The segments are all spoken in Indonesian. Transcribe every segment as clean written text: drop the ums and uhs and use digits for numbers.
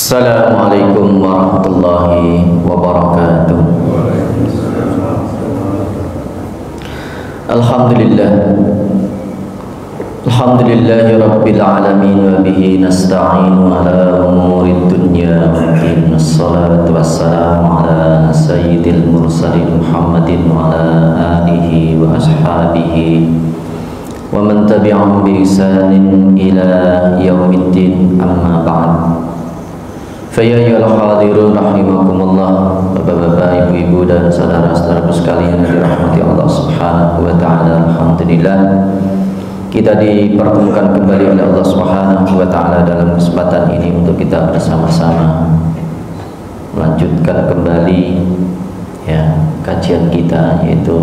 Assalamualaikum warahmatullahi wabarakatuh. Alhamdulillah, alhamdulillahi rabbil alamin, wa bihi nasta'inu ala umurid dunya waddin. Assalatu wassalamu ala sayyidil mursalin Muhammadin wa ala alihi wa ashabihi wa man tabi'ahum bi ihsanin ila yaumiddin, amma ba'd. Faya ayyuhal hadirun rahimakumullah, bapak-bapak, ibu-ibu dan saudara-saudaraku sekalian yang dirahmati Allah Subhanahu wa taala. Alhamdulillah kita dipertemukan kembali oleh Allah Subhanahu wa taala dalam kesempatan ini untuk kita bersama-sama melanjutkan kembali kajian kita, yaitu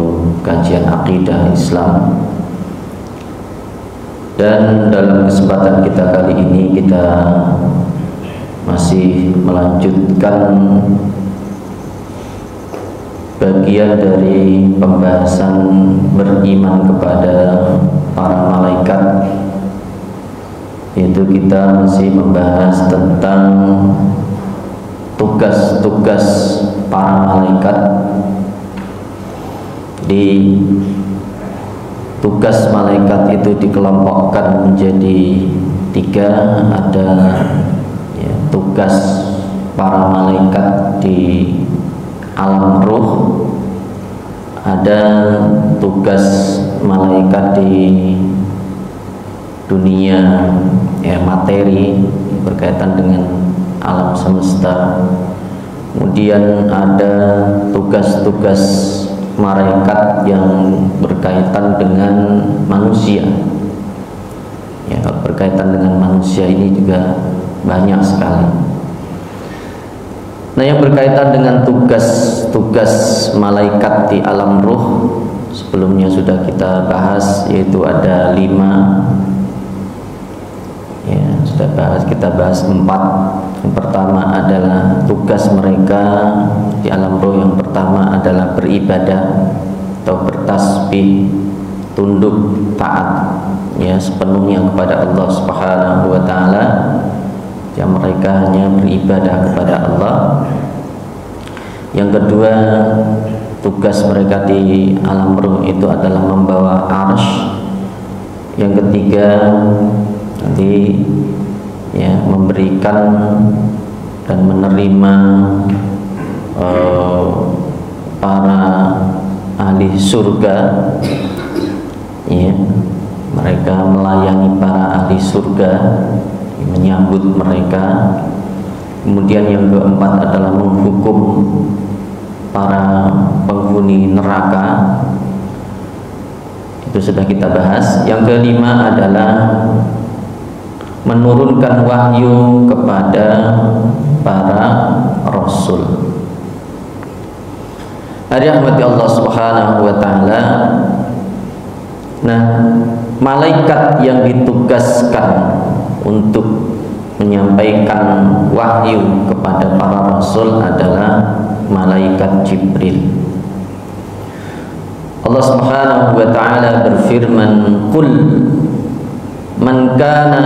kajian akidah Islam. Dan dalam kesempatan kita kali ini kita masih melanjutkan bagian dari pembahasan beriman kepada para malaikat, yaitu kita masih membahas tentang tugas-tugas para malaikat. Di tugas malaikat itu dikelompokkan menjadi tiga. Ada tugas para malaikat di alam ruh, ada tugas malaikat di dunia materi berkaitan dengan alam semesta, kemudian ada tugas-tugas malaikat yang berkaitan dengan manusia. Berkaitan dengan manusia ini juga banyak sekali. Nah, yang berkaitan dengan tugas-tugas malaikat di alam ruh sebelumnya sudah kita bahas, yaitu ada 5. Kita bahas 4. Yang pertama adalah tugas mereka di alam ruh. Yang pertama adalah beribadah atau bertasbih, tunduk taat sepenuhnya kepada Allah Subhanahu wa taala. Mereka hanya beribadah kepada Allah. Yang kedua, tugas mereka di alam ruh itu adalah membawa arsy. Yang ketiga, nanti memberikan dan menerima para ahli surga. Mereka melayani para ahli surga, menyambut mereka. Kemudian yang keempat adalah menghukum para penghuni neraka. Itu sudah kita bahas. Yang kelima adalah menurunkan wahyu kepada para rasul. Rahmati Allah Subhanahu wa taala. Nah, malaikat yang ditugaskan untuk menyampaikan wahyu kepada para rasul adalah malaikat Jibril. Allah Subhanahu wa taala berfirman, "Qul man kana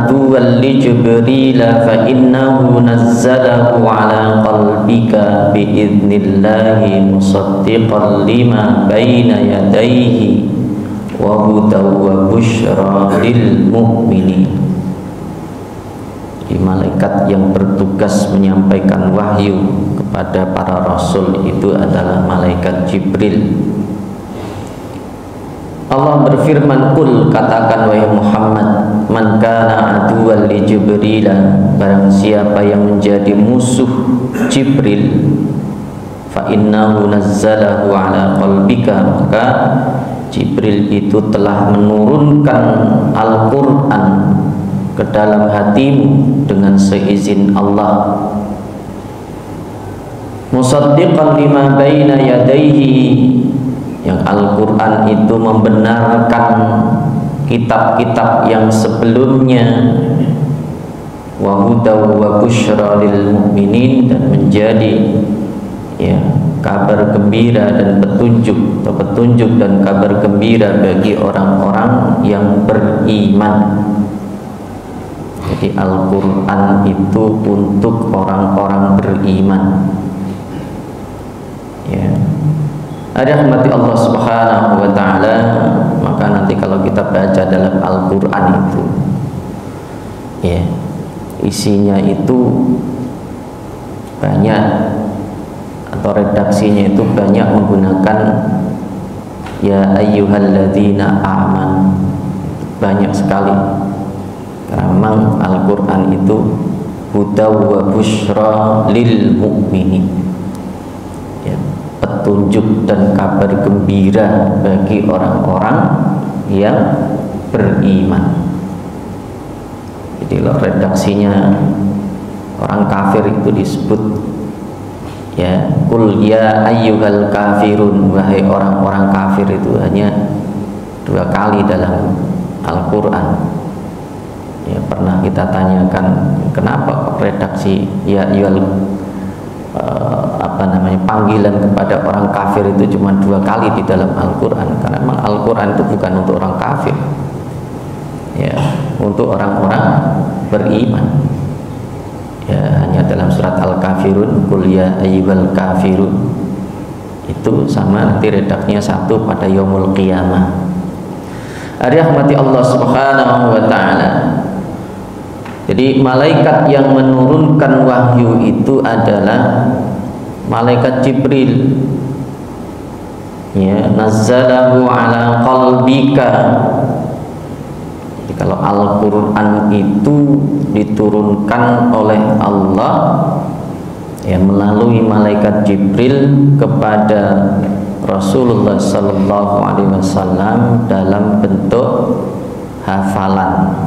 aduwwan li Jibril fa innahu nazzalahu ala qalbika bi idnillahi musaddiqan lima baina yadayhi wa hudaw wa busyra lil mu'minin." Di malaikat yang bertugas menyampaikan wahyu kepada para rasul itu adalah malaikat Jibril. Allah berfirman, "Qul," katakan wahai Muhammad, "man kana aduwwan li Jibril," barang siapa yang menjadi musuh Jibril, fa innahu nazzalahu ala qalbika, maka Jibril itu telah menurunkan Al-Quran ke dalam hatimu dengan seizin Allah. Musaddiqan lima baina yadayhi, yang Al-Quran itu membenarkan kitab-kitab yang sebelumnya. Wa hudaw wa busyra lil mu'minin, dan menjadi kabar gembira dan petunjuk dan kabar gembira bagi orang-orang yang beriman. Jadi Al-Quran itu untuk orang-orang beriman. Ya. Rahmati Allah Subhanahu wa Ta'ala, maka nanti kalau kita baca dalam Al-Quran itu, ya, isinya itu banyak, atau redaksinya itu banyak menggunakan ya ayyuhalladzina aman, banyak sekali. Karena memang Al-Quran itu huda wa busyra lil mu'minin, ya, petunjuk dan kabar gembira bagi orang-orang yang beriman. Jadi kalau redaksinya orang kafir itu disebut ya qul ya ayyuhal kafirun, wahai orang-orang kafir, itu hanya 2 kali dalam Al-Quran. Ya, pernah kita tanyakan kenapa redaksi ya ayyuhal panggilan kepada orang kafir itu cuma 2 kali di dalam Al-Quran. Karena memang Al-Quran itu bukan untuk orang kafir, ya, untuk orang-orang beriman. Ya, hanya dalam surat Al-Kafirun, qul ya ayyuhal kafirun, itu sama nanti redaksinya 1 pada yaumul qiyamah. Rahmati Allah Subhanahu wa Ta'ala. Jadi malaikat yang menurunkan wahyu itu adalah malaikat Jibril. Ya, nazzalahu ala qalbika. Jadi kalau Al-Quran itu diturunkan oleh Allah, ya, melalui malaikat Jibril kepada Rasulullah Sallallahu Alaihi Wasallam dalam bentuk hafalan.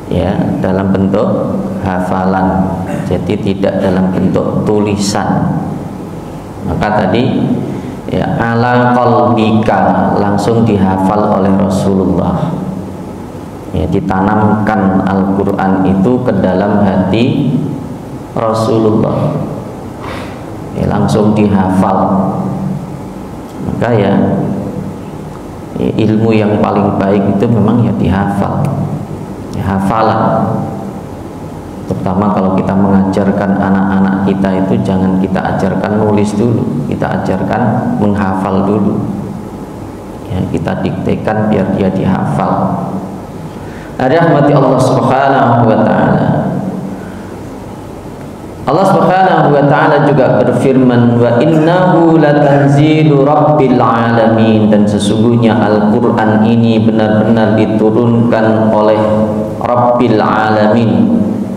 Ya, dalam bentuk hafalan, jadi tidak dalam bentuk tulisan. Maka tadi ya ala qalbika, langsung dihafal oleh Rasulullah. Ya, ditanamkan Al-Quran itu ke dalam hati Rasulullah, ya, langsung dihafal. Maka ya ilmu yang paling baik itu memang ya dihafal, ya, hafalan. Terutama kalau kita mengajarkan anak-anak kita itu jangan kita ajarkan nulis dulu, kita ajarkan menghafal dulu. Ya, kita diktekan biar dia dihafal. Rahmati Allah Subhanahu wa Ta'ala. Allah Subhanahu wa Ta'ala juga berfirman, wa innahu latanzilu rabbil alamin, dan sesungguhnya Al-Quran ini benar-benar diturunkan oleh Rabbil alamin.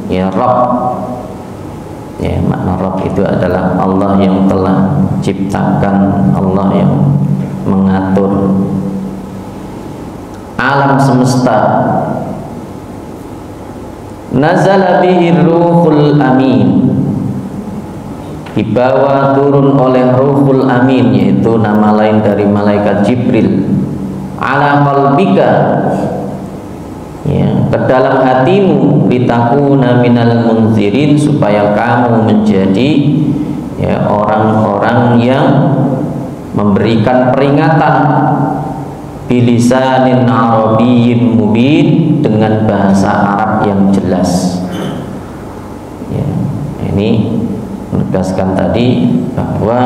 Ya, Rabb, ya, makna Rabb itu adalah Allah yang telah ciptakan, Allah yang mengatur alam semesta. Nazala bihi ruhul amin, dibawa turun oleh ruhul amin, yaitu nama lain dari malaikat Jibril, ala qalbika, ya, ke dalam hatimu, litakuna minal munzirin, supaya kamu menjadi ya orang-orang yang memberikan peringatan, bilisanin arabiyyin mubin, dengan bahasa Arab yang jelas. Ya, ini menegaskan tadi bahwa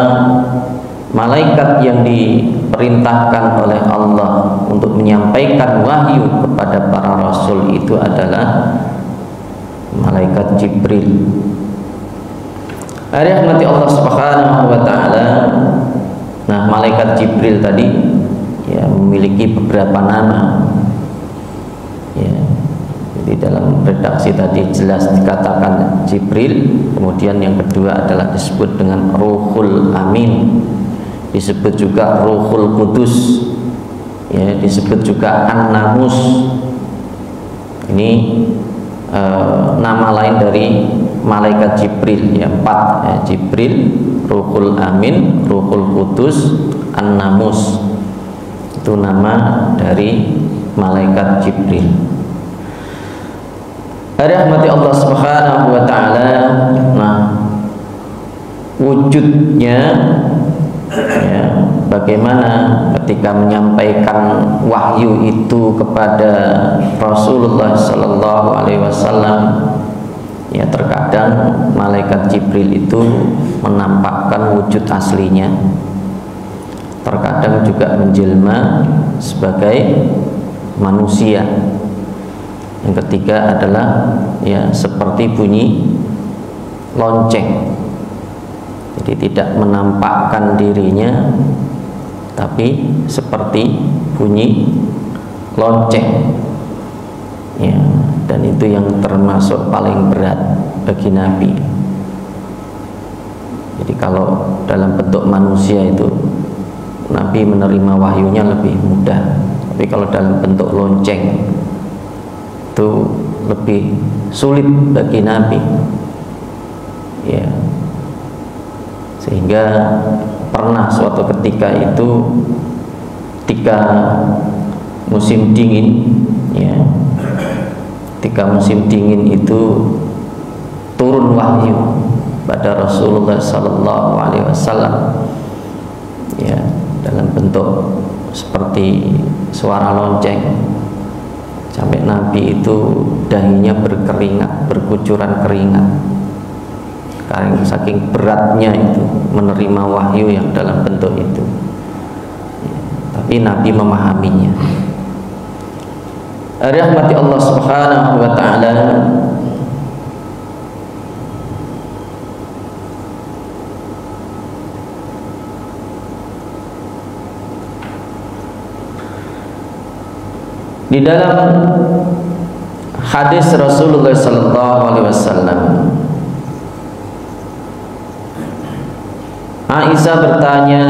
malaikat yang diperintahkan oleh Allah untuk menyampaikan wahyu kepada para rasul itu adalah malaikat Jibril. Rahmati Allah Subhanahu wa Ta'ala. Nah, malaikat Jibril tadi ya memiliki beberapa nama. Ya, jadi dalam redaksi tadi jelas dikatakan Jibril, kemudian yang kedua adalah disebut dengan Ruhul Amin, disebut juga Ruhul Kudus, ya, disebut juga An-Namus. Ini nama lain dari malaikat Jibril, ya, 4, ya, Jibril, Ruhul Amin, Ruhul Kudus, An-Namus. Itu nama dari malaikat Jibril. Rahmati Allah Subhanahu wa Ta'ala. Nah, wujudnya ya, bagaimana ketika menyampaikan wahyu itu kepada Rasulullah Sallallahu Alaihi Wasallam, ya terkadang malaikat Jibril itu menampakkan wujud aslinya, terkadang juga menjelma sebagai manusia. Yang ketiga adalah ya seperti bunyi lonceng, jadi tidak menampakkan dirinya tapi seperti bunyi lonceng, ya, dan itu yang termasuk paling berat bagi Nabi. Jadi kalau dalam bentuk manusia itu Nabi menerima wahyunya lebih mudah, tapi kalau dalam bentuk lonceng itu lebih sulit bagi Nabi, ya. Sehingga pernah suatu ketika itu ketika musim dingin, ya, ketika musim dingin itu turun wahyu pada Rasulullah Sallallahu Alaihi Wasallam, ya, dalam bentuk seperti suara lonceng, sampai Nabi itu dahinya berkeringat, berkucuran keringat, karena saking beratnya itu menerima wahyu yang dalam bentuk itu, ya, tapi Nabi memahaminya. Rahmati Allah Subhanahu wa Ta'ala, di dalam hadis Rasulullah Sallallahu Alaihi Wasallam, Aisyah bertanya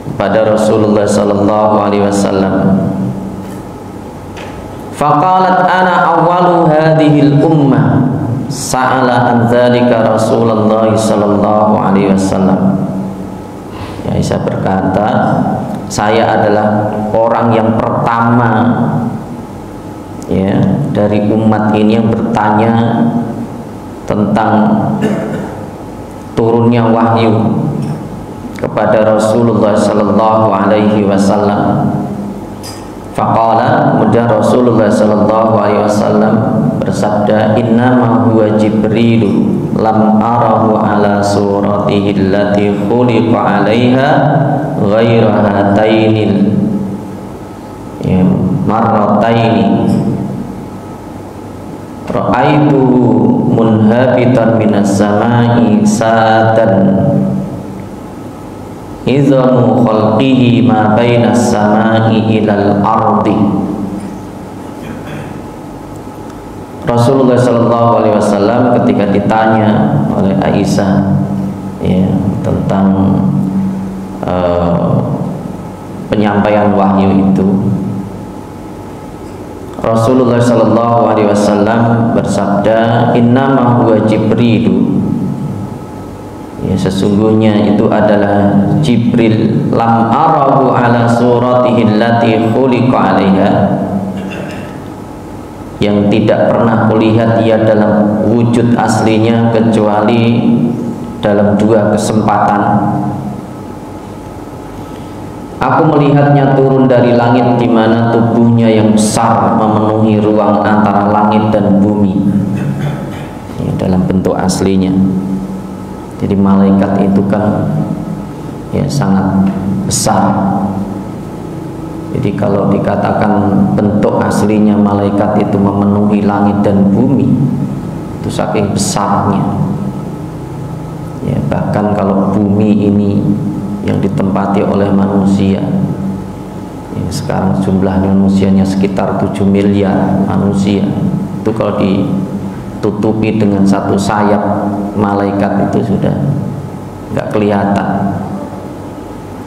kepada Rasulullah Sallallahu Alaihi Wasallam, faqalat ana awwalu hadhil ummah sa'ala an dzalika Rasulullah Sallallahu Alaihi Wasallam. Aisyah berkata, saya adalah orang yang pertama, ya, dari umat ini yang bertanya tentang turunnya wahyu kepada Rasulullah Sallallahu Alaihi Wasallam. Faqala, kemudian Rasulullah Sallallahu Alaihi Wasallam bersabda, innama huwa Jibrilu lam arahu ala suratihi allati khuliqa alaiha ghaira hatainil marrataini ra'aituhu munhabitan minas samai satan izamu khalqihi ma bainas samai ilal ardi. Rasulullah Sallallahu Alaihi Wasallam ketika ditanya oleh Aisyah, ya, tentang penyampaian wahyu itu, Rasulullah Sallallahu Alaihi Wasallam bersabda, innama huwa Jibrilu, ya, sesungguhnya itu adalah Jibril, lam arahu ala suratihi allati khuliqa alaiha, yang tidak pernah kulihat ia dalam wujud aslinya kecuali dalam dua kesempatan. Aku melihatnya turun dari langit di mana tubuhnya yang besar memenuhi ruang antara langit dan bumi, ya, dalam bentuk aslinya. Jadi malaikat itu kan, ya, sangat besar. Jadi kalau dikatakan bentuk aslinya malaikat itu memenuhi langit dan bumi, itu saking besarnya, ya, bahkan kalau bumi ini yang ditempati oleh manusia, ya, sekarang jumlah manusianya sekitar 7 miliar manusia, itu kalau ditutupi dengan satu sayap malaikat itu sudah nggak kelihatan,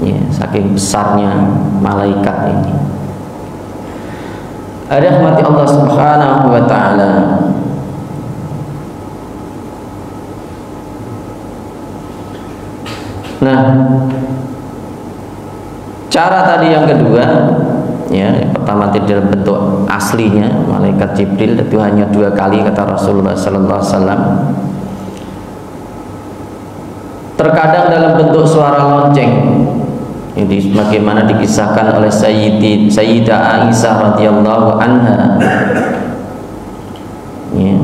ya, saking besarnya malaikat ini. Rahmati Allah Subhanahu wa Ta'ala. Nah, cara tadi yang kedua, ya, yang pertama dalam bentuk aslinya malaikat Jibril itu hanya 2 kali kata Rasulullah Sallallahu Alaihi Wasallam. Terkadang dalam bentuk suara lonceng, Ini bagaimana dikisahkan oleh Sayyidah Aisyah radhiyallahu anha. Ya.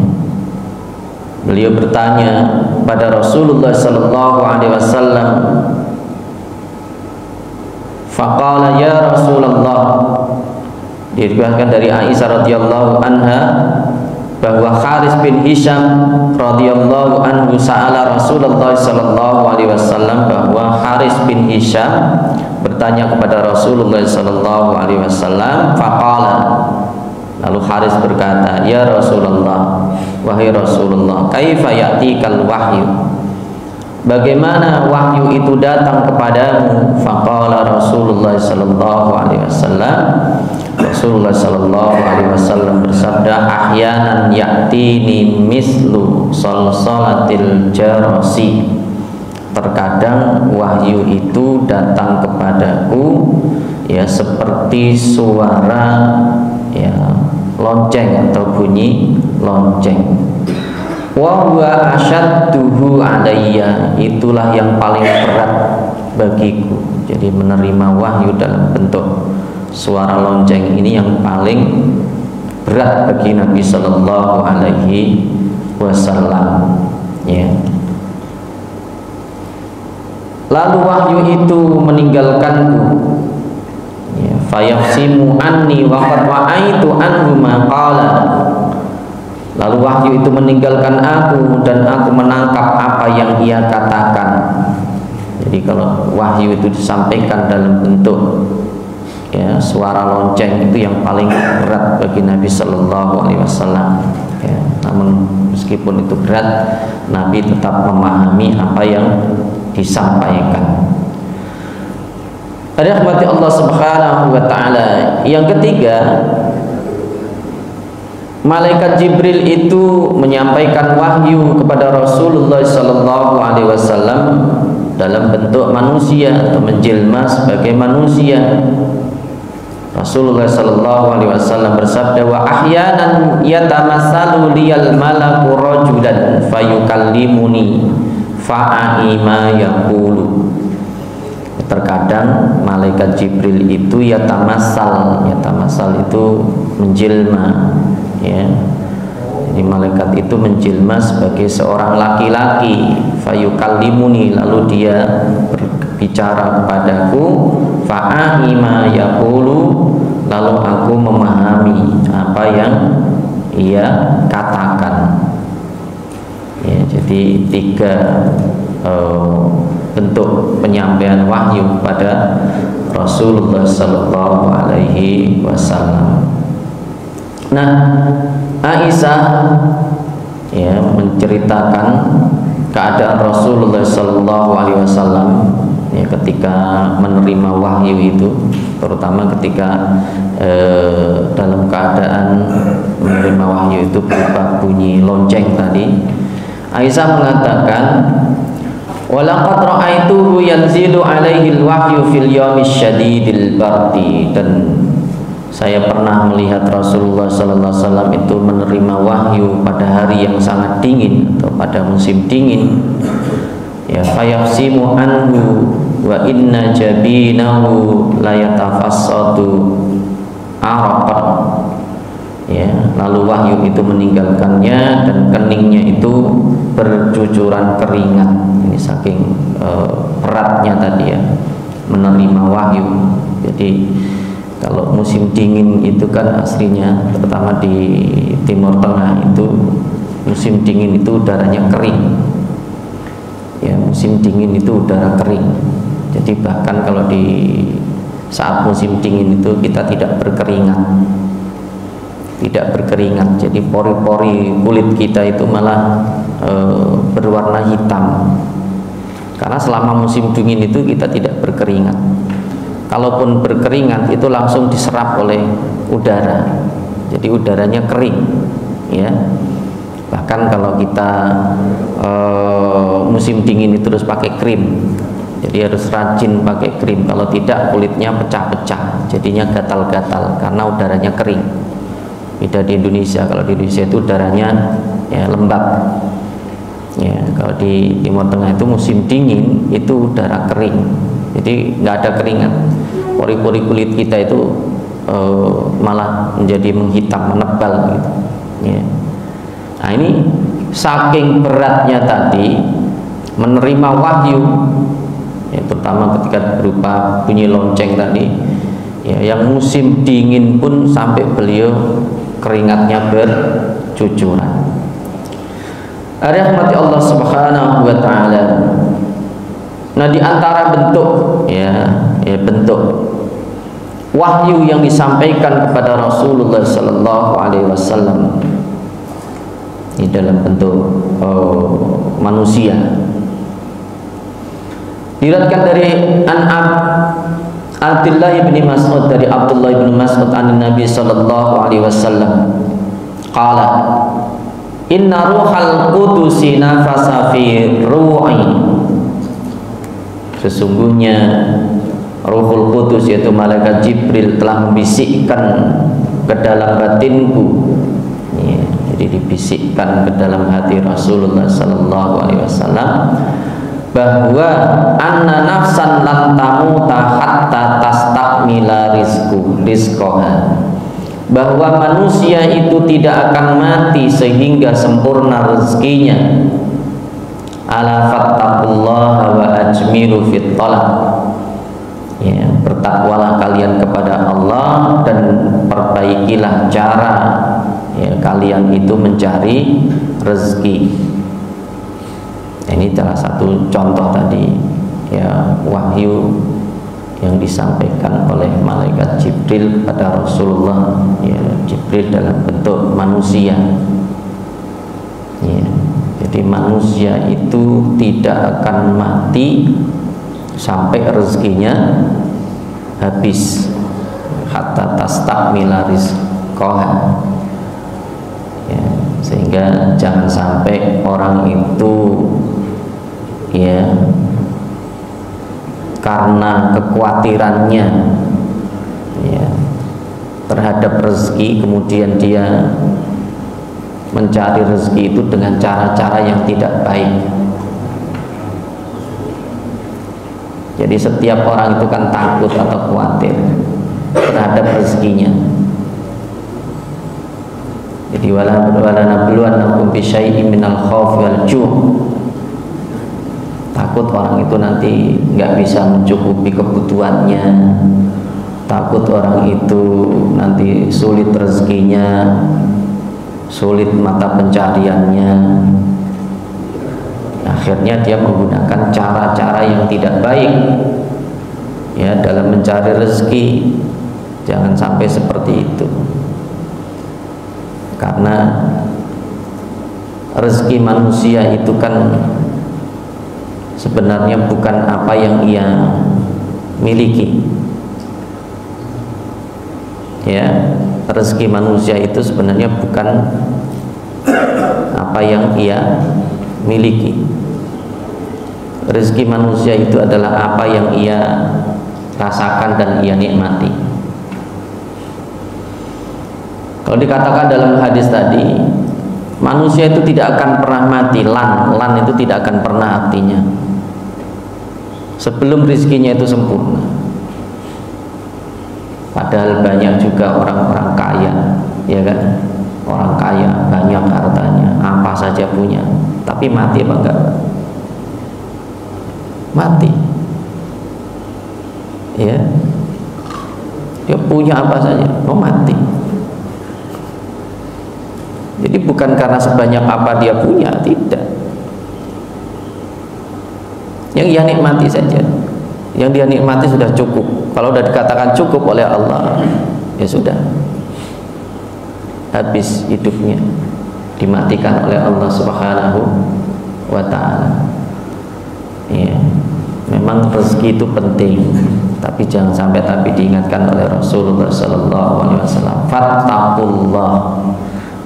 Beliau bertanya pada Rasulullah sallallahu alaihi wasallam, faqala ya Rasulullah, diriwayatkan dari Aisyah radhiyallahu anha bahwa Haris bin Hisham radhiyallahu anhu sa'ala Rasulullah sallallahu alaihi wasallam, bahwa Haris bin Hisham bertanya kepada Rasulullah sallallahu alaihi wasallam, faqala, lalu Haris berkata, ya Rasulullah, wahai Rasulullah, kaifa ya'tikal wahyu, bagaimana wahyu itu datang kepadamu? Faqala Rasulullah sallallahu alaihi wasallam, Rasulullah sallallahu alaihi wasallam bersabda, ahyanan ya'tini mislu salsalatil jarasi, terkadang wahyu itu datang kepadaku ya seperti suara ya lonceng atau bunyi lonceng. Wa huwa asyadduhu alayya, itulah yang paling berat bagiku. Jadi menerima wahyu dalam bentuk suara lonceng ini yang paling berat bagi Nabi sallallahu alaihi wasallam, ya. Lalu wahyu itu meninggalkanku, ya, fayafsimu anni wa qad wa'aitu anhu ma qala. Lalu wahyu itu meninggalkan aku dan aku menangkap apa yang ia katakan. Jadi kalau wahyu itu disampaikan dalam bentuk ya suara lonceng, itu yang paling berat bagi Nabi Sallallahu Alaihi Wasallam. Ya, namun meskipun itu berat, Nabi tetap memahami apa yang disampaikan. Ada rahmati Allah Subhanahu Wa Taala. Yang ketiga, malaikat Jibril itu menyampaikan wahyu kepada Rasulullah Sallallahu Alaihi Wasallam dalam bentuk manusia atau menjelma sebagai manusia. Rasulullah sallallahu alaihi wasallam bersabda, wa ahyanan yatamassalu liyal malaku rajulan fayukallimuni fa'i ma yaqulu. Terkadang malaikat Jibril itu yatamassal itu menjelma, ya. Jadi malaikat itu menjelma sebagai seorang laki-laki, fayukallimuni, lalu dia berbicara kepadaku, fa'i ma yaqulu, lalu aku memahami apa yang ia katakan. Ya, jadi tiga bentuk penyampaian wahyu pada Rasulullah Sallallahu Alaihi Wasallam. Nah, Aisyah ya menceritakan keadaan Rasulullah Sallallahu Alaihi Wasallam ya ketika menerima wahyu itu, terutama ketika dalam keadaan menerima wahyu itu berupa bunyi lonceng tadi. Aisyah mengatakan, walaqad ra'aituhu yanzilu alaihi alwahyu fil yawmi syadidil bardi, dan saya pernah melihat Rasulullah sallallahu alaihi wasallam itu menerima wahyu pada hari yang sangat dingin atau pada musim dingin. Ya, fayafsimu anhu wa inna jabinahu la yatafassadu araqan. Ya, lalu wahyu itu meninggalkannya dan keningnya itu bercucuran keringat. Ini saking beratnya tadi ya menerima wahyu. Jadi kalau musim dingin itu kan aslinya, terutama di Timur Tengah itu musim dingin itu udaranya kering. Ya, musim dingin itu udara kering. Jadi bahkan kalau di saat musim dingin itu kita tidak berkeringat. Jadi pori-pori kulit kita itu malah berwarna hitam. Karena selama musim dingin itu kita tidak berkeringat. Kalaupun berkeringat itu langsung diserap oleh udara. Jadi udaranya kering, ya. Bahkan kalau kita musim dingin itu terus pakai krim. Jadi harus rajin pakai krim. Kalau tidak kulitnya pecah-pecah, jadinya gatal-gatal karena udaranya kering. Beda di Indonesia. Kalau di Indonesia itu udaranya ya lembab. Ya, kalau di Timur Tengah itu musim dingin itu udara kering. Jadi nggak ada keringat. Pori-pori kulit kita itu malah menjadi menghitam, menebal gitu. Ya. Nah ini saking beratnya tadi menerima wahyu, ya, terutama ketika berupa bunyi lonceng tadi, ya, yang musim dingin pun sampai beliau keringatnya bercucuran. Rahmati Allah Subhanahu wa taala. Nah, di antara bentuk bentuk wahyu yang disampaikan kepada Rasulullah sallallahu alaihi wasallam ini dalam bentuk manusia. Diriwayatkan dari Abdullah bin Mas'ud, dari Abdullah bin Mas'ud an Nabi sallallahu alaihi wasallam qala inna ruhal qudusi nafasa fi ru'i. Sesungguhnya Ruhul Qudus yaitu malaikat Jibril telah membisikkan ke dalam batinku, ya, jadi dibisikkan ke dalam hati Rasulullah sallallahu alaihi wasallam bahwa anna nafsan lan tamuta hatta tastakmila rizqaha, bahwa manusia itu tidak akan mati sehingga sempurna rezekinya. Ala fattaqullaha wa ajmilu fit talab. Ya, bertakwalah kalian kepada Allah dan perbaikilah cara, ya, kalian itu mencari rezeki. Ini salah satu contoh tadi, ya, wahyu yang disampaikan oleh malaikat Jibril pada Rasulullah, ya, Jibril dalam bentuk manusia, ya. Jadi manusia itu tidak akan mati sampai rezekinya habis, hatta tastakmila rizqaha, ya, sehingga jangan sampai orang itu, ya, karena kekhawatirannya, ya, terhadap rezeki kemudian dia mencari rezeki itu dengan cara-cara yang tidak baik. Jadi setiap orang itu kan takut atau khawatir terhadap rezekinya. Jadi wala nabluwannakum bi syai'in minal khaufi wal ju'. Takut orang itu nanti nggak bisa mencukupi kebutuhannya. Takut orang itu nanti sulit rezekinya, sulit mata pencariannya. Akhirnya dia menggunakan cara-cara yang tidak baik, ya, dalam mencari rezeki. Jangan sampai seperti itu, karena rezeki manusia itu kan sebenarnya bukan apa yang ia miliki, ya. Rezeki manusia itu sebenarnya bukan apa yang ia miliki. Rezeki manusia itu adalah apa yang ia rasakan dan ia nikmati. Kalau dikatakan dalam hadis tadi, manusia itu tidak akan pernah mati, lan itu tidak akan pernah artinya sebelum rezekinya itu sempurna. Padahal banyak juga orang-orang kaya, ya kan? Orang kaya banyak hartanya, apa saja punya, tapi mati apa enggak? Mati, ya. Dia punya apa saja, mati. Jadi bukan karena sebanyak apa dia punya, tidak. Yang dia nikmati saja, yang dia nikmati sudah cukup. Kalau sudah dikatakan cukup oleh Allah, ya sudah, habis hidupnya, dimatikan oleh Allah Subhanahu wa ta'ala. Ya, memang rezeki itu penting, tapi jangan sampai tapi diingatkan oleh Rasulullah sallallahu alaihi wasallam, fattaqullah,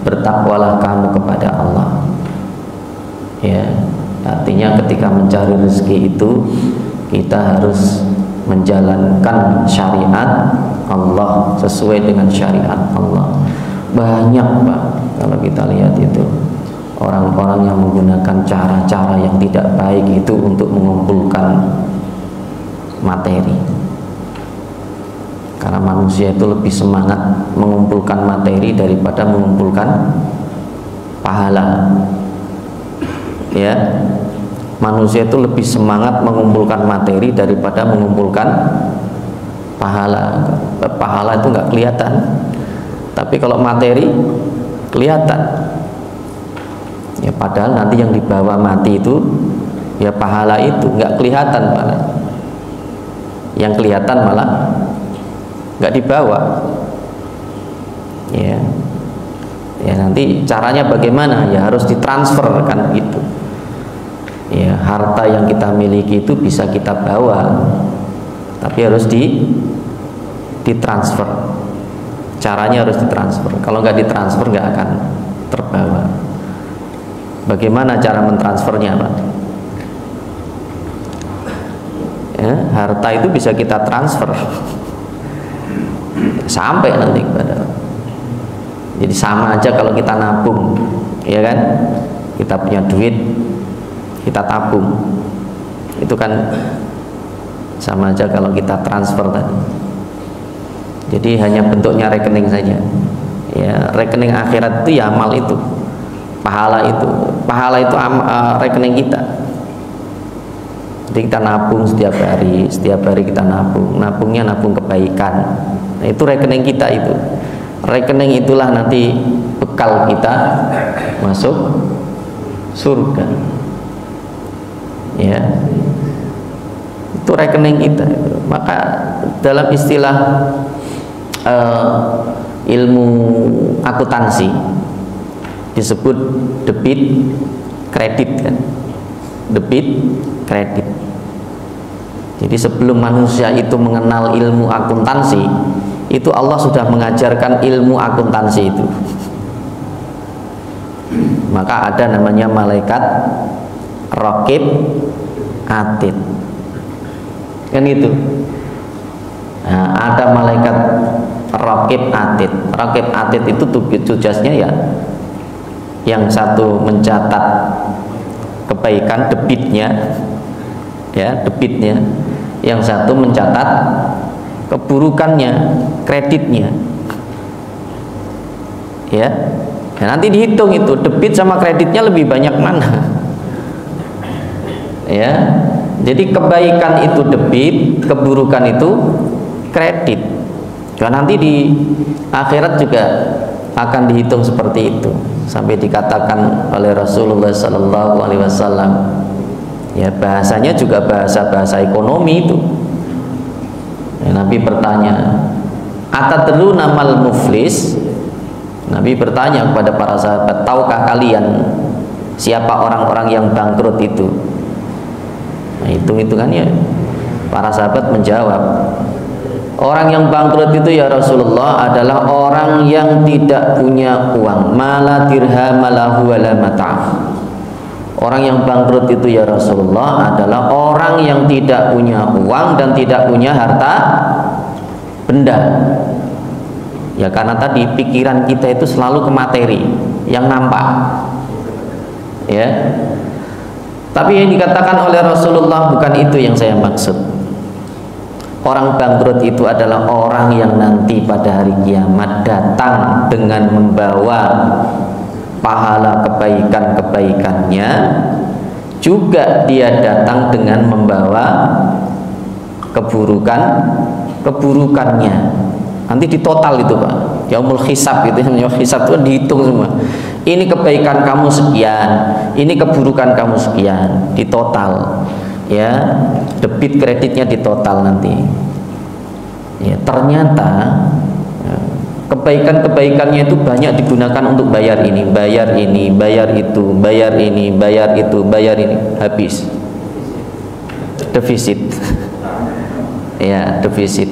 bertakwalah kamu kepada Allah. Ya, artinya ketika mencari rezeki itu kita harus menjalankan syariat Allah, sesuai dengan syariat Allah. Banyak, Pak, kalau kita lihat itu orang-orang yang menggunakan cara-cara yang tidak baik itu untuk mengumpulkan materi. Karena manusia itu lebih semangat mengumpulkan materi daripada mengumpulkan pahala. Ya, manusia itu lebih semangat mengumpulkan materi daripada mengumpulkan pahala. Pahala itu nggak kelihatan, tapi kalau materi kelihatan. Ya, padahal nanti yang dibawa mati itu ya pahala itu nggak kelihatan malah. Yang kelihatan malah nggak dibawa. Ya, ya nanti caranya bagaimana? Ya harus ditransfer kan gitu. Ya, harta yang kita miliki itu bisa kita bawa, tapi harus ditransfer. Caranya harus ditransfer. Kalau nggak ditransfer nggak akan terbawa. Bagaimana cara mentransfernya, Pak? Ya, harta itu bisa kita transfer sampai nanti kepada. Jadi sama aja kalau kita nabung, ya kan? Kita punya duit, kita tabung, itu kan sama aja kalau kita transfer tadi. Jadi hanya bentuknya rekening saja. Ya, rekening akhirat itu ya amal itu, pahala itu rekening kita. Jadi kita nabung setiap hari kita nabung, nabungnya nabung kebaikan. Nah, itu rekening kita itu. Rekening itulah nanti bekal kita masuk surga. Ya, itu rekening kita. Maka dalam istilah ilmu akuntansi disebut debit kredit kan, debit kredit. Jadi sebelum manusia itu mengenal ilmu akuntansi, itu Allah sudah mengajarkan ilmu akuntansi itu. Maka ada namanya malaikat Raqib Atid, kan itu. Nah, ada malaikat Raqib Atid. Raqib Atid itu tugasnya ya, yang satu mencatat kebaikan debitnya, ya debitnya, yang satu mencatat keburukannya, kreditnya. Ya, ya nanti dihitung itu debit sama kreditnya lebih banyak mana. Ya, jadi kebaikan itu debit, keburukan itu kredit. Karena nanti di akhirat juga akan dihitung seperti itu, sampai dikatakan oleh Rasulullah Sallallahu Alaihi Wasallam, ya bahasanya juga bahasa ekonomi itu. Ya, Nabi bertanya, atadruna mal muflis? Nabi bertanya kepada para sahabat, tahukah kalian siapa orang-orang yang bangkrut itu? Nah, hitung-hitungannya para sahabat menjawab, orang yang bangkrut itu ya Rasulullah adalah orang yang tidak punya uang, mala dirham lahu wala mata'. Orang yang bangkrut itu ya Rasulullah adalah orang yang tidak punya uang dan tidak punya harta benda. Ya karena tadi pikiran kita itu selalu ke materi yang nampak. Ya. Tapi yang dikatakan oleh Rasulullah bukan itu yang saya maksud. Orang bangkrut itu adalah orang yang nanti pada hari kiamat datang dengan membawa pahala kebaikan-kebaikannya, juga dia datang dengan membawa keburukannya. Nanti ditotal itu Pak, yaumul hisab itu, yaumul hisab itu dihitung semua. Ini kebaikan kamu sekian, ini keburukan kamu sekian, ditotal. Ya, debit kreditnya ditotal nanti. Ya, ternyata kebaikan-kebaikannya itu banyak digunakan untuk bayar ini, bayar ini, bayar itu, bayar ini, bayar itu, bayar ini, habis. Defisit. Ya, defisit.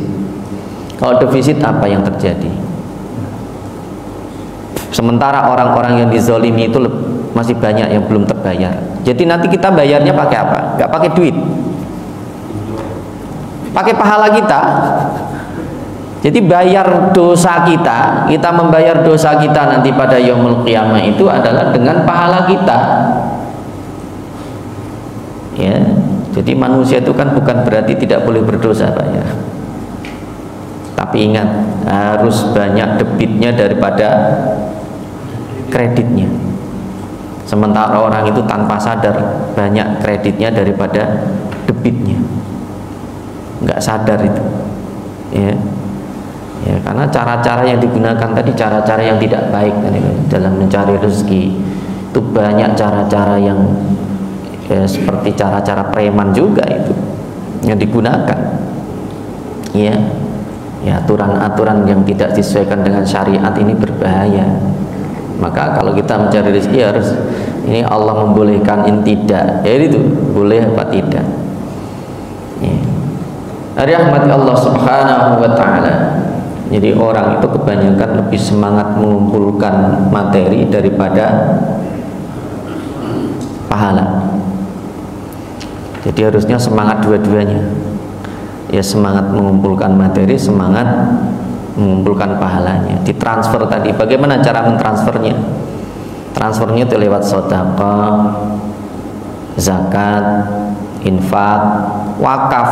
Kalau defisit apa yang terjadi? Sementara orang-orang yang dizolimi itu masih banyak yang belum terbayar. Jadi nanti kita bayarnya pakai apa? Gak pakai duit, pakai pahala kita. Jadi bayar dosa kita, kita membayar dosa kita nanti pada yaumul qiyamah itu adalah dengan pahala kita. Ya, Jadi manusia itu kan bukan berarti tidak boleh berdosa, Pak ya. Tapi ingat, harus banyak debitnya daripada kreditnya. Sementara orang itu tanpa sadar banyak kreditnya daripada debitnya. Nggak sadar itu, ya. Ya, karena cara-cara yang digunakan tadi cara-cara yang tidak baik dalam mencari rezeki. Itu banyak cara-cara yang seperti cara-cara preman juga itu yang digunakan. Ya, ya aturan-aturan yang tidak disesuaikan dengan syariat ini berbahaya. Maka kalau kita mencari rezeki harus ini Allah membolehkan, ini tidak. Ya itu boleh apa tidak. Ya. Rahmat Allah Subhanahu wa taala. Jadi orang itu kebanyakan lebih semangat mengumpulkan materi daripada pahala. Jadi harusnya semangat dua-duanya. Ya semangat mengumpulkan materi, semangat mengumpulkan pahalanya. Ditransfer tadi, bagaimana cara mentransfernya? Transfernya itu lewat sedekah, zakat, infak, wakaf.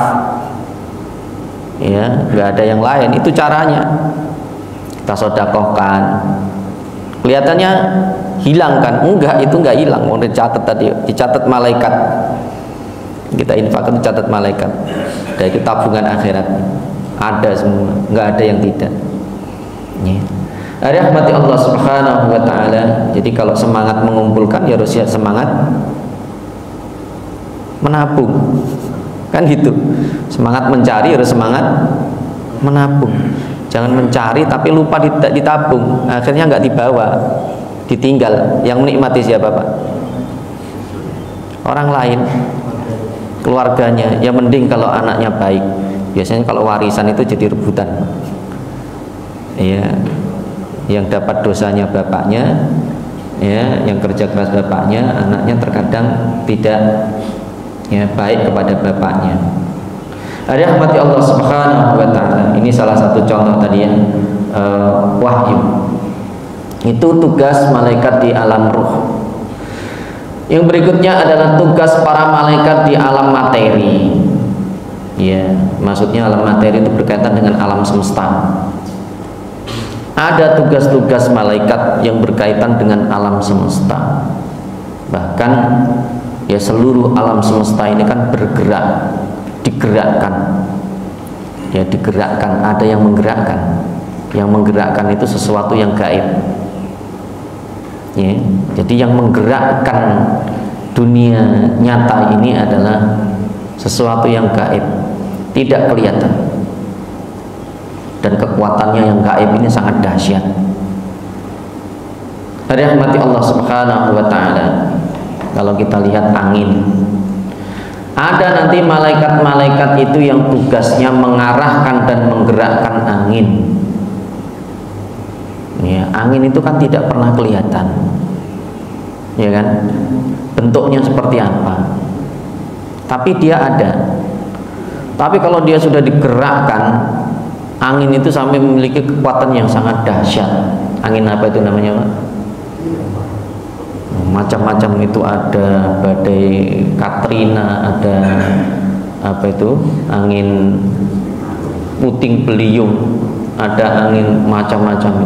Ya, nggak ada yang lain, itu caranya. Kita sedekahkan, kelihatannya hilang kan? Enggak, itu enggak hilang. Mau dicatat tadi, dicatat malaikat. Kita infakkan dicatat malaikat. Dan itu tabungan akhirat. Ada semua, enggak ada yang tidak. Ya. Rahmati Allah Subhanahu wa taala. Jadi kalau semangat mengumpulkan ya harus semangat menabung. Kan gitu. Semangat mencari harus semangat menabung. Jangan mencari tapi lupa ditabung, akhirnya nggak dibawa, ditinggal. Yang menikmati siapa, Pak? Orang lain, keluarganya. Ya mending kalau anaknya baik. Biasanya kalau warisan itu jadi rebutan. Ya, yang dapat dosanya bapaknya, ya, yang kerja keras bapaknya, anaknya terkadang tidak ya baik kepada bapaknya. Rahmati Allah Subhanahu wa taala. Ini salah satu contoh tadi ya, wahyu. Itu tugas malaikat di alam ruh. Yang berikutnya adalah tugas para malaikat di alam materi. Ya, maksudnya alam materi itu berkaitan dengan alam semesta. Ada tugas-tugas malaikat yang berkaitan dengan alam semesta. Bahkan ya seluruh alam semesta ini kan bergerak, digerakkan. Ya digerakkan, ada yang menggerakkan. Yang menggerakkan itu sesuatu yang gaib. Ya, jadi yang menggerakkan dunia nyata ini adalah sesuatu yang gaib, tidak kelihatan. Dan kekuatannya yang gaib ini sangat dahsyat. Rahmati Allah Subhanahu wa taala. Kalau kita lihat angin, ada nanti malaikat-malaikat itu yang tugasnya mengarahkan dan menggerakkan angin. Ya, angin itu kan tidak pernah kelihatan, ya kan? Bentuknya seperti apa? Tapi dia ada. Tapi kalau dia sudah digerakkan, angin itu sampai memiliki kekuatan yang sangat dahsyat. Angin apa itu namanya, Pak? Macam-macam itu, ada badai Katrina, ada apa itu angin puting beliung, ada angin macam-macam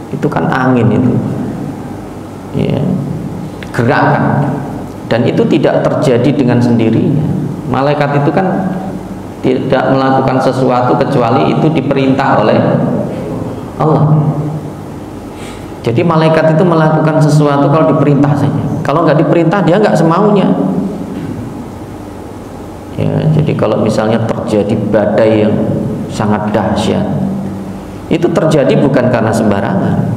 itu kan angin itu ya, gerakan, dan itu tidak terjadi dengan sendirinya. Malaikat itu kan tidak melakukan sesuatu kecuali itu diperintah oleh Allah. Jadi malaikat itu melakukan sesuatu kalau diperintah saja. Kalau nggak diperintah dia nggak semaunya. Ya, jadi kalau misalnya terjadi badai yang sangat dahsyat, itu terjadi bukan karena sembarangan.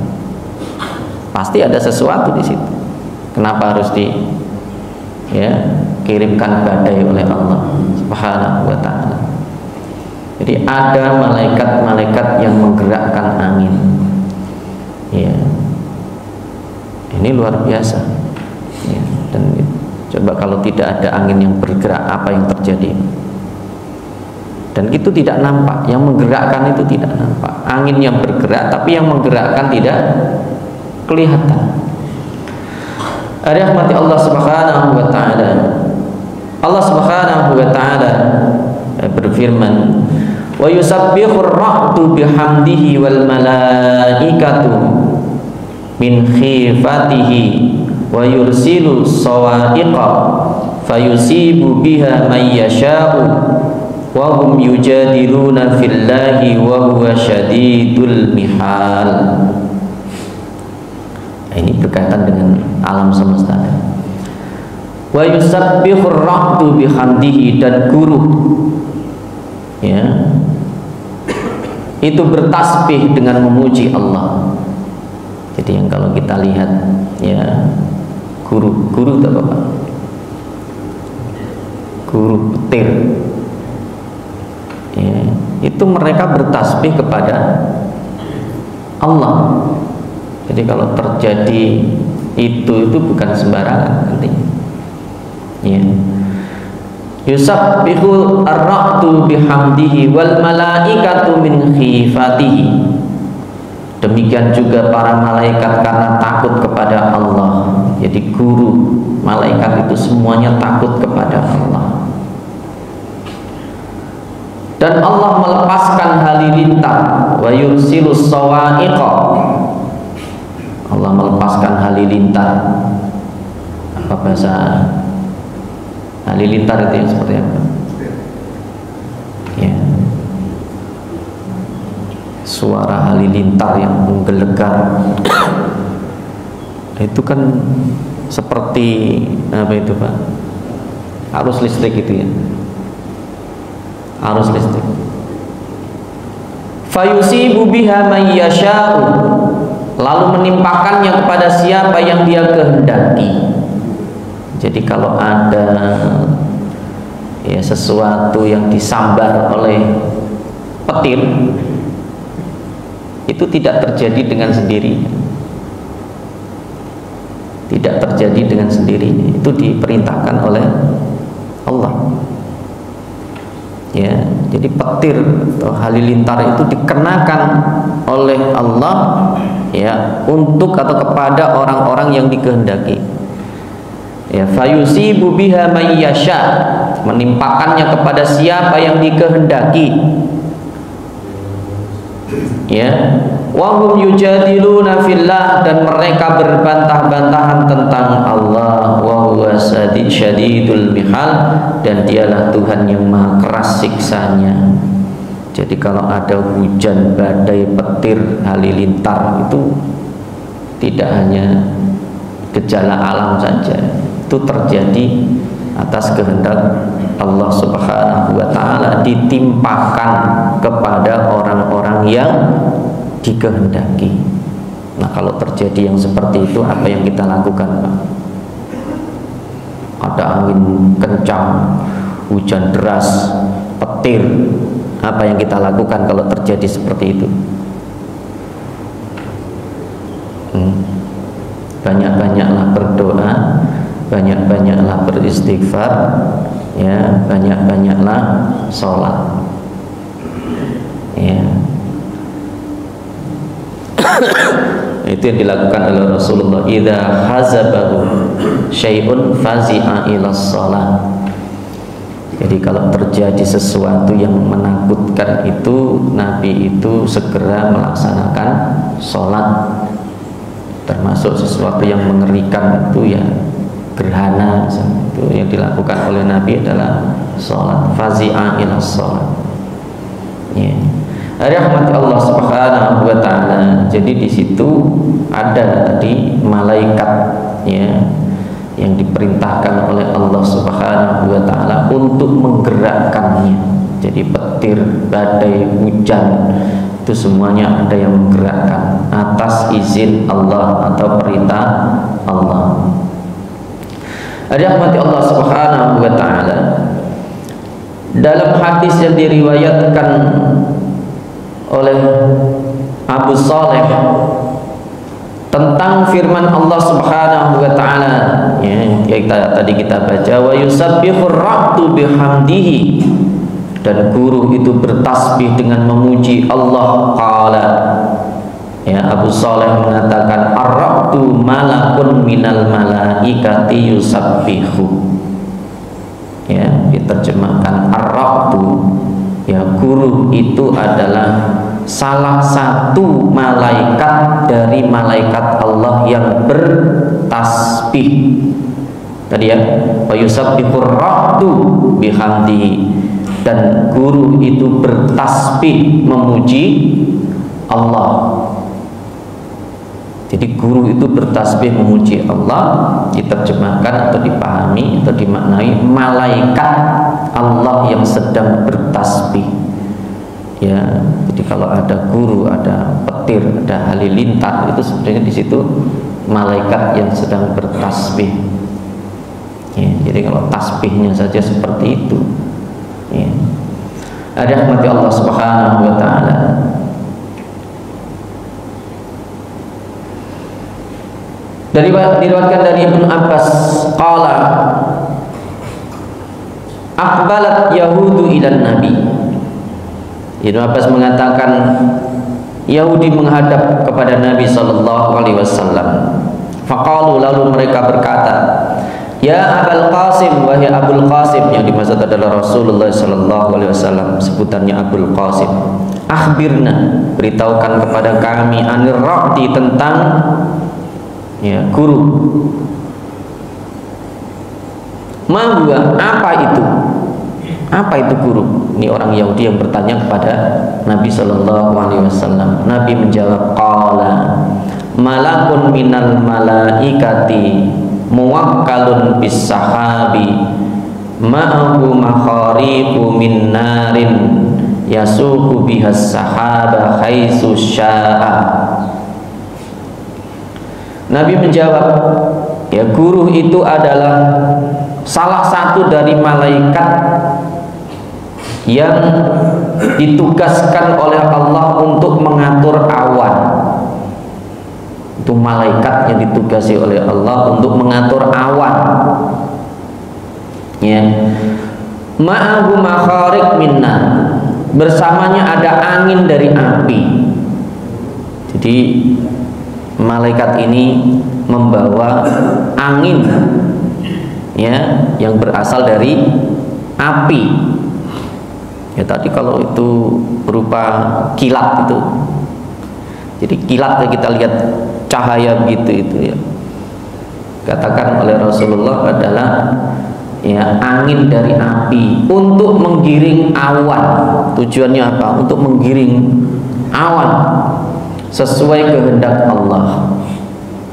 Pasti ada sesuatu di situ. Kenapa harus kirimkan badai oleh Allah Subhanahu wa taala? Jadi ada malaikat-malaikat yang menggerakkan angin. Ya. Ini luar biasa. Ya, dan coba kalau tidak ada angin yang bergerak, apa yang terjadi? Dan itu tidak nampak. Yang menggerakkan itu tidak nampak. Angin yang bergerak, tapi yang menggerakkan tidak kelihatan. Rahmati Allah Subhanahu wa taala. Allah berfirman, wa yusabbihur ra'du bihamdihi wal malaikatu min khifatihi wa yursilu sawa'iqa fayusibu biha man yasha'u wa hum yujadiluna fillahi wa huwa syadidul mihal. Ini berkaitan dengan alam semesta. Wa yusabbihur ra'du bihamdihi, dan guru ya itu bertasbih dengan memuji Allah. Jadi yang kalau kita lihat ya guru itu apa Pak? Guru petir ya, itu mereka bertasbih kepada Allah. Jadi kalau terjadi itu bukan sembarangan artinya. Ya. Yusabbihu ar-ra'du bihamdihi wal malaikatu min khifatihi. Demikian juga para malaikat karena takut kepada Allah. Jadi guru malaikat itu semuanya takut kepada Allah. Dan Allah melepaskan halilintar, wa yursilus sawa'iqa. Allah melepaskan halilintar. Apa bahasa halilintar itu yang seperti apa? Ya. Suara halilintar yang menggelegar. Itu kan seperti apa itu Pak? Arus listrik itu ya. Arus listrik. Fayusibu biha man yasha'u, lalu menimpakannya kepada siapa yang dia kehendaki. Jadi kalau ada ya sesuatu yang disambar oleh petir, itu tidak terjadi dengan sendirinya. Tidak terjadi dengan sendirinya. Itu diperintahkan oleh Allah. Ya, jadi petir atau halilintar itu dikenakan oleh Allah ya untuk atau kepada orang-orang yang dikehendaki. Ya, fayusibu biha man yasha, menimpakannya kepada siapa yang dikehendaki. Ya, wa hum yujadiluna fillah, dan mereka berbantah-bantahan tentang Allah. Wa huwa syadidul mihal, dan dialah Tuhan yang maha keras siksanya. Jadi kalau ada hujan, badai, petir, halilintar, itu tidak hanya gejala alam saja, itu terjadi atas kehendak Allah Subhanahu wa ta'ala, ditimpakan kepada orang-orang yang dikehendaki. Nah, kalau terjadi yang seperti itu, apa yang kita lakukan Pak? Ada angin kencang, hujan deras, petir, apa yang kita lakukan kalau terjadi seperti itu? Banyak-banyaklah berdoa, banyak-banyaklah beristighfar, ya, banyak-banyaklah sholat. Ya. Itu yang dilakukan oleh Rasulullah. Idza hazabahu syai'un fazi'a ila shalah. Jadi kalau terjadi sesuatu yang menakutkan itu, Nabi itu segera melaksanakan sholat. Termasuk sesuatu yang mengerikan itu ya gerhana, itu yang dilakukan oleh Nabi adalah sholat. Fazi'a ila sholat. Ya. Rahmat Allah Subhanahu wa ta'ala. Jadi di situ ada tadi malaikat ya yang diperintahkan oleh Allah Subhanahu wa ta'ala untuk menggerakkannya. Jadi petir, badai, hujan, itu semuanya ada yang menggerakkan atas izin Allah atau perintah Allah. Rahmat Allah Subhanahu wa ta'ala. Dalam hadis yang diriwayatkan oleh Abu Saleh tentang firman Allah Subhanahu wa ta'ala ya, tadi kita baca, wa yusabbihur ra'du bihamdihi, dan guru itu bertasbih dengan memuji Allah. Qala, ya, Abu Saleh mengatakan, ar-ra'du malakun minal malaikati yusabbihu. Ya, diterjemahkan ar-ra'du Ya, guru itu adalah salah satu malaikat dari malaikat Allah yang bertasbih. Tadi ya, wa yusabbihur ra'du bihamdihi, dan guru itu bertasbih memuji Allah. Jadi guru itu bertasbih memuji Allah, diterjemahkan atau dipahami atau dimaknai malaikat Allah yang sedang bertasbih. Ya, jadi kalau ada guru, ada petir, ada halilintar, itu sebenarnya di situ malaikat yang sedang bertasbih. Ya, jadi kalau tasbihnya saja seperti itu, ya. Ada rahmat Allah Subhanahu wa taala. Diriwayatkan dari Ibnu Abbas qala aqbalat yahudu ilan nabi. Ibnu Abbas mengatakan Yahudi menghadap kepada Nabi sallallahu alaihi wasallam. Faqalu, lalu mereka berkata, ya Abul Qasim, wahai Abul Qasim, yang dimaksud adalah Rasulullah sallallahu alaihi wasallam, sebutannya Abul Qasim. Akhbirna, beritahukan kepada kami anir ra'di, tentang ya guru. Ma huwa, apa itu? Apa itu guru? Ini orang Yahudi yang bertanya kepada Nabi sallallahu alaihi wasallam. Nabi menjawab, qala malakun minal malaikati muwakkalun bis sahabi ma'ahu makhariqu min narin yasuqu bihas sahaba haitsu syaa. Nabi menjawab, ya guru itu adalah salah satu dari malaikat yang ditugaskan oleh Allah untuk mengatur awan. Itu malaikat yang ditugasi oleh Allah untuk mengatur awan. Ya. Ma'ahu makhariq minnar, bersamanya ada angin dari api. Jadi malaikat ini membawa angin, ya, yang berasal dari api. Ya, tadi kalau itu berupa kilat itu, jadi kilat yang kita lihat cahaya begitu itu ya, katakan oleh Rasulullah adalah ya angin dari api untuk menggiring awan. Tujuannya apa? Untuk menggiring awan sesuai kehendak Allah,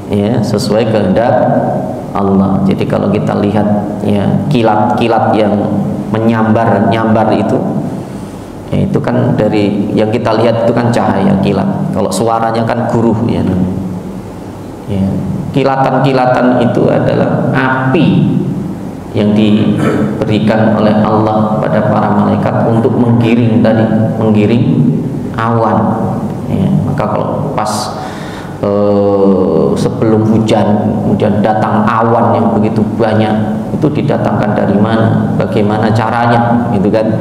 ya, sesuai kehendak Allah. Jadi kalau kita lihat ya kilat-kilat yang menyambar itu, ya, itu kan dari yang kita lihat itu kan cahaya kilat. Kalau suaranya kan guruh, ya. Ya, kilatan-kilatan itu adalah api yang diberikan oleh Allah pada para malaikat untuk menggiring awan. Ya, maka kalau pas sebelum hujan kemudian datang awan yang begitu banyak, itu didatangkan dari mana, bagaimana caranya, gitu kan?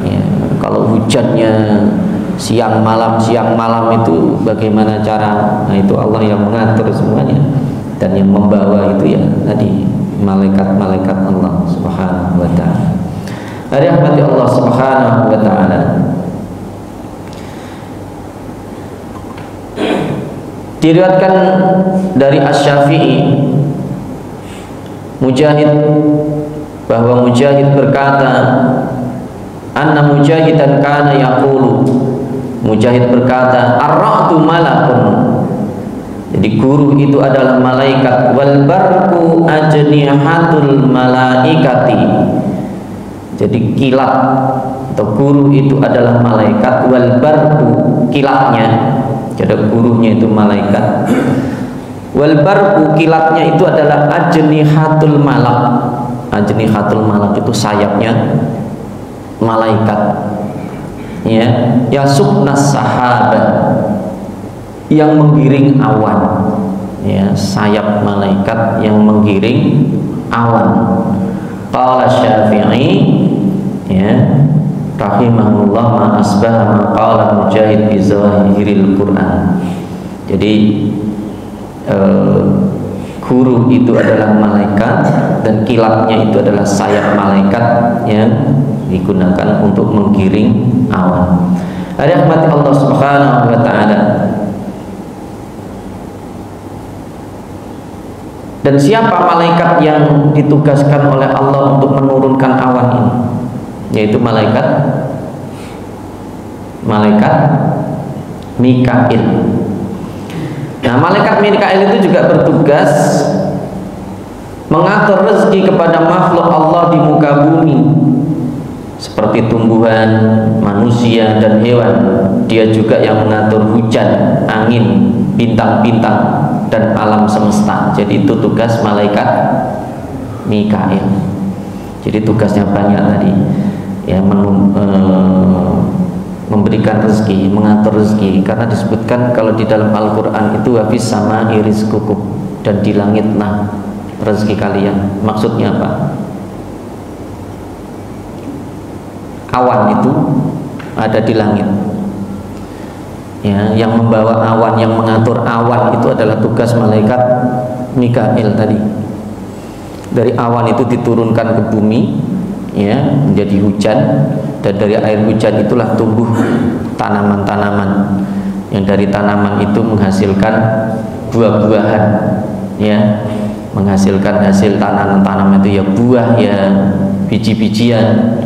Ya, kalau hujannya siang malam itu bagaimana cara? Nah, itu Allah yang mengatur semuanya, dan yang membawa itu ya tadi malaikat-malaikat Allah Subhanahu wa taala. Dari rahmat Allah Subhanahu wa taala. Diriwayatkan dari Asy-Syafi'i, Mujahid, bahwa Mujahid berkata, anna Mujahidan kana yaqulu, Mujahid berkata, ar-ra'du malakun, jadi guru itu adalah malaikat, wal barqu ajnihatul malaikati, jadi kilat atau guru itu adalah malaikat, wal barqu kilatnya, jadi gurunya itu malaikat, wal barqu kilatnya itu adalah ajnihatul malak. Ajnihatul malak itu sayapnya malaikat, ya, yasuknas sahabat, yang menggiring awan, ya, sayap malaikat yang menggiring awan. Qala Syafi'i, ya, rahimahullah, ma asbaha ma qala Mujahid bi zahiril Quran. Jadi guru itu adalah malaikat dan kilatnya itu adalah sayap malaikat, ya, digunakan untuk menggiring awan. Rahmat Allah Subhanahu wa taala. Dan siapa malaikat yang ditugaskan oleh Allah untuk menurunkan awan ini? Yaitu malaikat Mikail. Nah, malaikat Mikail itu juga bertugas mengatur rezeki kepada makhluk Allah di muka bumi, seperti tumbuhan, manusia, dan hewan. Dia juga yang mengatur hujan, angin, bintang-bintang, dan alam semesta. Jadi itu tugas malaikat Mikail. Jadi tugasnya banyak tadi, ya, memberikan rezeki, mengatur rezeki. Karena disebutkan kalau di dalam Al-Quran itu wafis sama iris kukup, dan di langitlah rezeki kalian. Maksudnya apa? Awan itu ada di langit, ya, yang membawa awan, yang mengatur awan itu adalah tugas malaikat Mikail tadi. Dari awan itu diturunkan ke bumi, ya, menjadi hujan, dan dari air hujan itulah tumbuh tanaman-tanaman, yang dari tanaman itu menghasilkan buah-buahan, ya, menghasilkan hasil tanaman itu, ya, buah, ya, biji-bijian,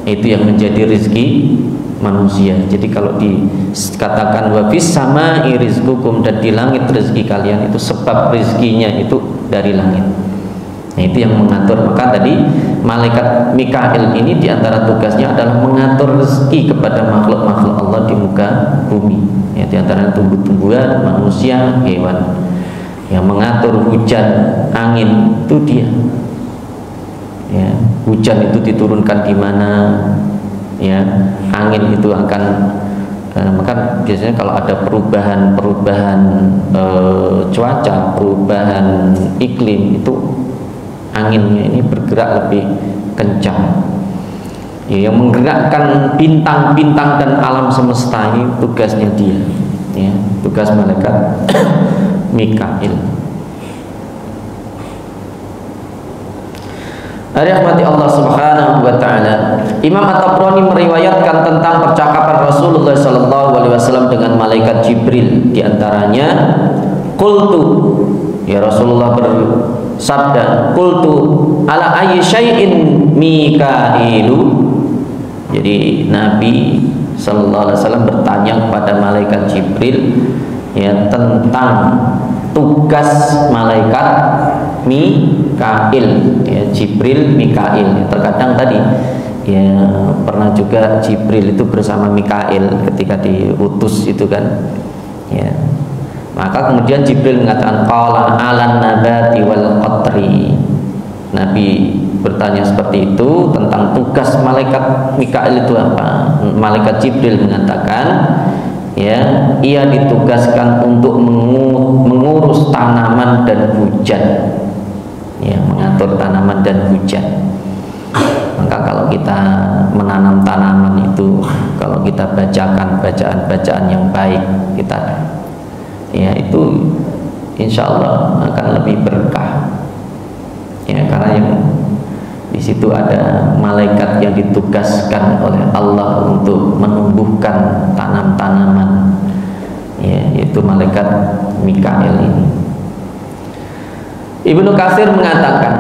itu yang menjadi rezeki manusia. Jadi kalau dikatakan wafis sama irizqukum, dan di langit rezeki kalian, itu sebab rezekinya itu dari langit. Nah, itu yang mengatur. Maka tadi malaikat Mikail ini diantara tugasnya adalah mengatur rezeki kepada makhluk-makhluk Allah di muka bumi, ya, diantara tumbuh-tumbuhan, manusia, hewan. Yang mengatur hujan, angin, itu dia. Ya, hujan itu diturunkan di mana, ya, angin itu akan maka biasanya kalau ada perubahan cuaca, perubahan iklim, itu anginnya ini bergerak lebih kencang, ya, yang menggerakkan bintang-bintang dan alam semesta. Ini tugasnya dia, ya, tugas malaikat Mikail. Rahmati Allah Subhanahu wa taala. Imam At-Tabrani meriwayatkan tentang percakapan Rasulullah sallallahu alaihi wasallam dengan malaikat Jibril. Di antaranya, qultu, ya, Rasulullah bersabda, qultu ala ayyi syai'in Mikailu. Jadi Nabi sallallahu alaihi wasallam bertanya kepada malaikat Jibril, ya, tentang tugas malaikat Mikail, ya, Jibril, Mikail. Terkadang tadi, ya, pernah juga Jibril itu bersama Mikail ketika diutus itu kan, ya. Maka kemudian Jibril mengatakan qala alan nabati wal qatri. Nabi bertanya seperti itu tentang tugas malaikat Mikail itu apa. Malaikat Jibril mengatakan, ya, ia ditugaskan untuk mengurus tanaman dan hujan, ya, mengatur tanaman dan hujan. Maka kalau kita menanam tanaman itu, kalau kita bacakan bacaan-bacaan yang baik, kita, ya, itu insya Allah akan lebih berkah, ya, karena yang di situ ada malaikat yang ditugaskan oleh Allah untuk menumbuhkan tanam-tanaman, ya, yaitu malaikat Mikail ini. Ibnu Katsir mengatakan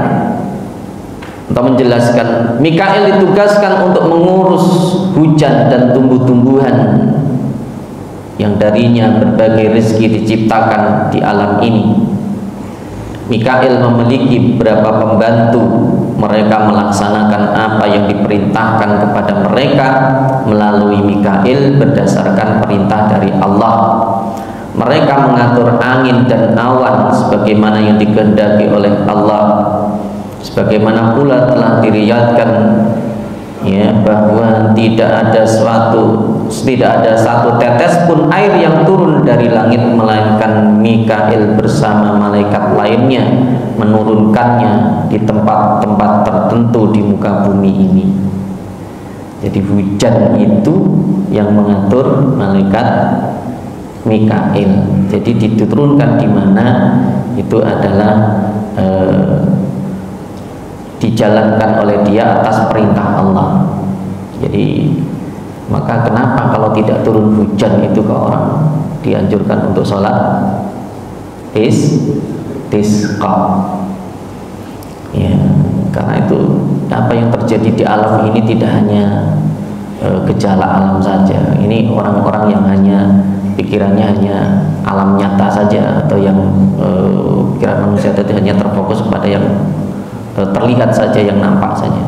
atau menjelaskan, Mikail ditugaskan untuk mengurus hujan dan tumbuh-tumbuhan yang darinya berbagai rezeki diciptakan di alam ini. Mikail memiliki beberapa pembantu. Mereka melaksanakan apa yang diperintahkan kepada mereka melalui Mikail berdasarkan perintah dari Allah. Mereka mengatur angin dan awan sebagaimana yang dikehendaki oleh Allah. Sebagaimana pula telah diriwayatkan, ya, bahwa tidak ada satu tetes pun air yang turun dari langit melainkan Mikail bersama malaikat lainnya menurunkannya di tempat-tempat tertentu di muka bumi ini. Jadi hujan itu yang mengatur malaikat Mikail. Jadi diturunkan di mana itu adalah dijalankan oleh dia atas perintah Allah. Jadi maka kenapa kalau tidak turun hujan itu ke orang dianjurkan untuk sholat istisqa? Ya, karena itu apa yang terjadi di alam ini tidak hanya gejala alam saja. Ini orang-orang yang hanya pikirannya hanya alam nyata saja, atau yang pikiran manusia itu hanya terfokus pada yang terlihat saja, yang nampak saja.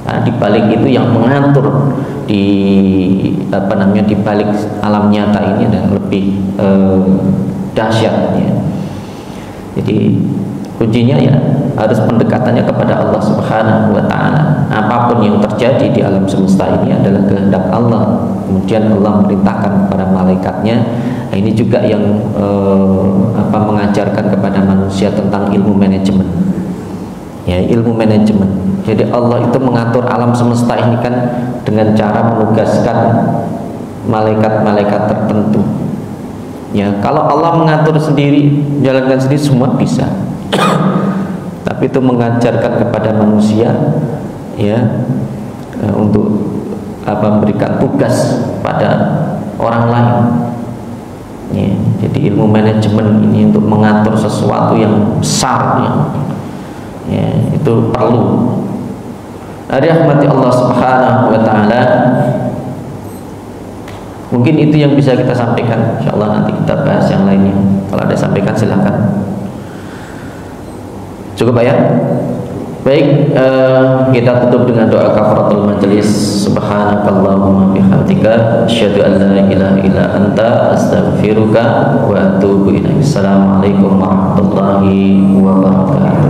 Nah, di balik itu yang mengatur di di balik alam nyata ini dan lebih dahsyat ya. Jadi kuncinya ya harus pendekatannya kepada Allah Subhanahu wa taala. Apapun yang terjadi di alam semesta ini adalah kehendak Allah. Kemudian Allah merintahkan kepada malaikatnya. Nah, ini juga yang mengajarkan kepada manusia tentang ilmu manajemen. Ya, ilmu manajemen. Jadi Allah itu mengatur alam semesta ini kan dengan cara menugaskan malaikat-malaikat tertentu. Ya, kalau Allah mengatur sendiri, jalankan sendiri semua bisa. Tapi itu mengajarkan kepada manusia ya untuk memberikan tugas pada orang lain. Ya, jadi ilmu manajemen ini untuk mengatur sesuatu yang besar ya, itu perlu. Rahmati Allah Subhanahu wa taala. Mungkin itu yang bisa kita sampaikan. Insyaallah nanti kita bahas yang lainnya. Kalau ada sampaikan silakan. Cukup ya? Baik, kita tutup dengan doa kafaratul majelis. Subhanakallahumma bihamdika asyhadu an la ilaha illa anta astaghfiruka wa atubu ilaik. Assalamualaikum warahmatullahi wabarakatuh.